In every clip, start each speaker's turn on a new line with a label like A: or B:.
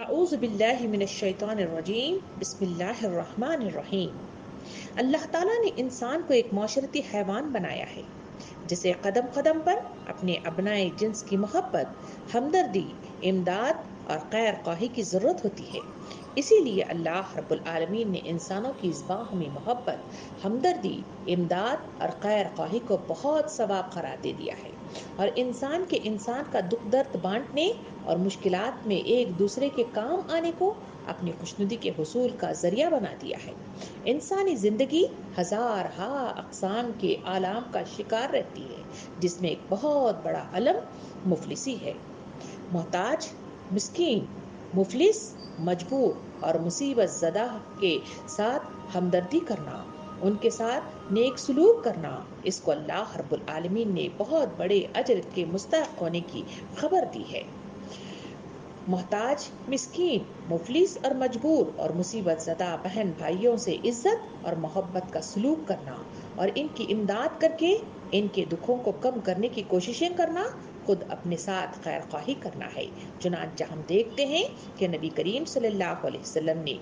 A: اعوذ باللہ من الشیطان الرجیم بسم اللہ الرحمن الرحیم۔ اللہ تعالیٰ نے انسان کو ایک معاشرتی حیوان بنایا ہے جسے قدم قدم پر اپنے ابنائے جنس کی محبت، ہمدردی، امداد اور خیر خواہی کی ضرورت ہوتی ہے۔ اسی لیے اللہ رب العالمین نے انسانوں کی اس باہمی محبت، ہمدردی، امداد اور خیر خواہی کو بہت ثواب قرار دے دیا ہے، اور انسان کا دکھ درد بانٹنے اور مشکلات میں ایک دوسرے کے کام آنے کو اپنی خوشنودی کے حصول کا ذریعہ بنا دیا ہے۔ انسانی زندگی ہزار ہا اقسام کے آلام کا شکار رہتی ہے، جس میں ایک بہت بڑا علم مفلسی ہے۔ محتاج، مسکین، مفلس، مجبور اور مصیبت زدہ کے ساتھ ہمدردی کرنا، ان کے ساتھ نیک سلوک کرنا، اس کو اللہ رب العالمین نے بہت بڑے اجر کے مستحق ہونے کی خبر دی ہے۔ محتاج، مسکین، مفلس اور مجبور اور مصیبت زدہ بہن بھائیوں سے عزت اور محبت کا سلوک کرنا اور ان کی امداد کر کے ان کے دکھوں کو کم کرنے کی کوششیں کرنا، خود اپنے ساتھ خیر خواہی کرنا ہے۔ چنانچہ ہم دیکھتے ہیں کہ نبی کریم صلی اللہ علیہ وسلم نے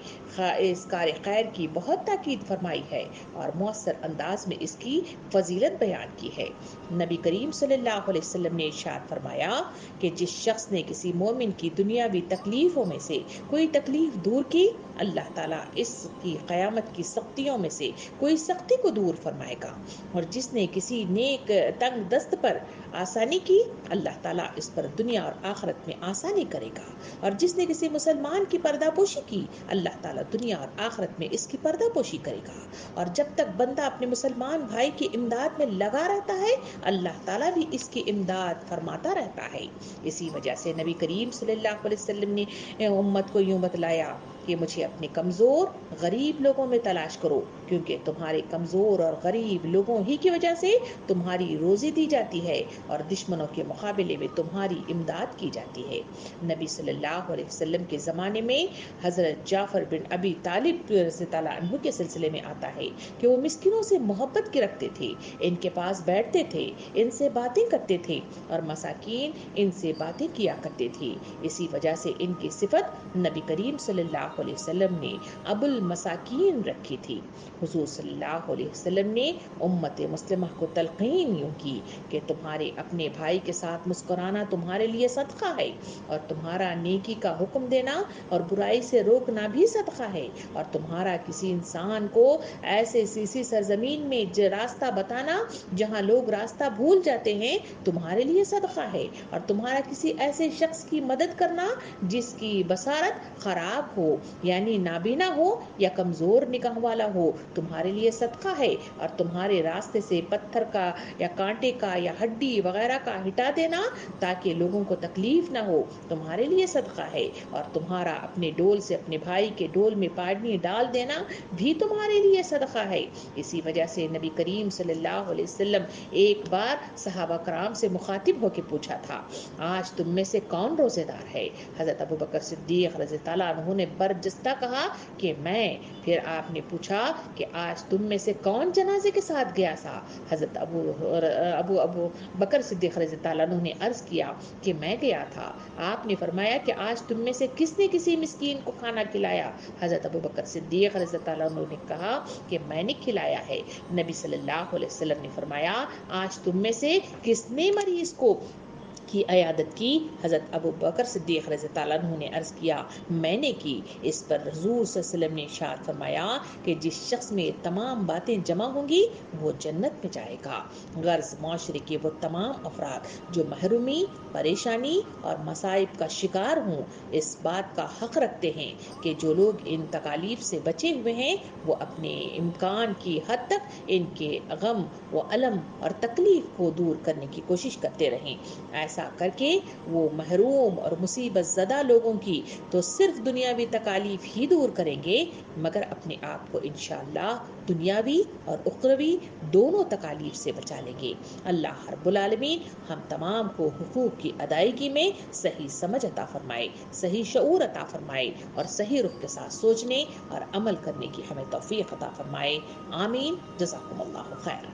A: اس کار خیر کی بہت تاکید فرمائی ہے اور مؤثر انداز میں اس کی فضیلت بیان کی ہے۔ نبی کریم صلی اللہ علیہ وسلم نے ارشاد فرمایا کہ جس شخص نے کسی مومن کی دنیاوی تکلیفوں میں سے کوئی تکلیف دور کی، اللہ تعالیٰ اس کی قیامت کی سختیوں میں سے کوئی سختی کو دور فرمائے گا، اور جس نے کسی نیک تنگ دست پر آسانی کی، اللہ تعالیٰ اس پر دنیا اور آخرت میں آسانی کرے گا، اور جس نے کسی مسلمان کی پردہ پوشی کی، اللہ تعالیٰ دنیا اور آخرت میں اس کی پردہ پوشی کرے گا، اور جب تک بندہ اپنے مسلمان بھائی کی امداد میں لگا رہتا ہے، اللہ تعالیٰ بھی اس کی امداد فرماتا رہتا ہے۔ اسی وجہ سے نبی کریم صلی اللہ علیہ وسلم نے امت کو یوں بتلایا کہ مجھے اپنے کمزور غریب لوگوں میں تلاش کرو، کیونکہ تمہارے کمزور اور غریب لوگوں ہی کی وجہ سے تمہاری روزی دی جاتی ہے اور دشمنوں کے مقابلے میں تمہاری امداد کی جاتی ہے۔ نبی صلی اللہ علیہ وسلم کے زمانے میں حضرت جعفر بن ابی طالب رضی اللہ عنہ کے سلسلے میں آتا ہے کہ وہ مسکینوں سے محبت کے رکھتے تھے، ان کے پاس بیٹھتے تھے، ان سے باتیں کرتے تھے، اور مساکین ان سے باتیں کیا کرتے تھے۔ اسی وجہ سے ان کی صفت نبی کریم صلی اللہ علیہ وسلم نے ابو المساکین رکھی تھی۔ حضور صلی اللہ علیہ وسلم نے امت مسلمہ کو تلقین یوں کی کہ تمہارے اپنے بھائی کے ساتھ مسکرانا تمہارے لیے صدقہ ہے، اور تمہارا نیکی کا حکم دینا اور برائی سے روکنا بھی صدقہ ہے، اور تمہارا کسی انسان کو ایسے سی سرزمین میں راستہ بتانا جہاں لوگ راستہ بھول جاتے ہیں تمہارے لیے صدقہ ہے، اور تمہارا کسی ایسے شخص کی مدد کرنا جس کی بصارت خراب ہو، یعنی نابینا ہو یا کمزور نگاہ والا ہو، تمہارے لیے صدقہ ہے، اور تمہارے راستے سے پتھر کا یا کانٹے کا یا ہڈی وغیرہ کا ہٹا دینا تاکہ لوگوں کو تکلیف نہ ہو، تمہارے لیے صدقہ ہے، اور تمہارا اپنے ڈول سے اپنے بھائی کے ڈول میں پانی ڈال دینا بھی تمہارے لیے صدقہ ہے۔ اسی وجہ سے نبی کریم صلی اللہ علیہ وسلم ایک بار صحابہ کرام سے مخاطب ہو کے پوچھا تھا، آج تم میں سے کون روزے دار ہے؟ حضرت ابو بکر صدیق رضی اللہ عنہ نے برجستہ کہا کہ میں۔ پھر آپ نے پوچھا کہ آج تم میں سے کون جنازے کے ساتھ گیا تھا؟ حضرت ابو بکر صدیق رضی اللہ عنہ نے عرض کیا کہ میں گیا تھا۔ آپ نے فرمایا کہ آج تم میں سے کس نے کسی مسکین کو کھانا کھلایا؟ حضرت ابو بکر صدیق رضی اللہ عنہ نے کہا کہ میں نے کھلایا ہے۔ نبی صلی اللہ علیہ وسلم نے فرمایا آج تم میں سے کس نے مریض کو کی عیادت کی؟ حضرت ابو بکر صدیق رضی اللہ عنہ نے عرض کیا میں نے کی۔ اس پر حضور صلی اللہ علیہ وسلم نے ارشاد فرمایا کہ جس شخص میں تمام باتیں جمع ہوں گی وہ جنت میں جائے گا۔ غرض معاشرے کے وہ تمام افراد جو محرومی، پریشانی اور مصائب کا شکار ہوں، اس بات کا حق رکھتے ہیں کہ جو لوگ ان تکالیف سے بچے ہوئے ہیں وہ اپنے امکان کی حد تک ان کے غم و الم اور تکلیف کو دور کرنے کی کوشش کرتے رہیں۔ ایسا کر کے وہ محروم اور مصیبت زدہ لوگوں کی تو صرف دنیاوی تکالیف ہی دور کریں گے، مگر اپنے آپ کو انشاءاللہ دنیاوی اور اخروی دونوں تکالیف سے بچا لیں گے۔ اللہ رب العالمین ہم تمام کو حقوق کی ادائیگی میں صحیح سمجھ عطا فرمائے، صحیح شعور عطا فرمائے، اور صحیح رخ کے ساتھ سوچنے اور عمل کرنے کی ہمیں توفیق عطا فرمائے۔ آمین۔ جزاکم اللہ خیر۔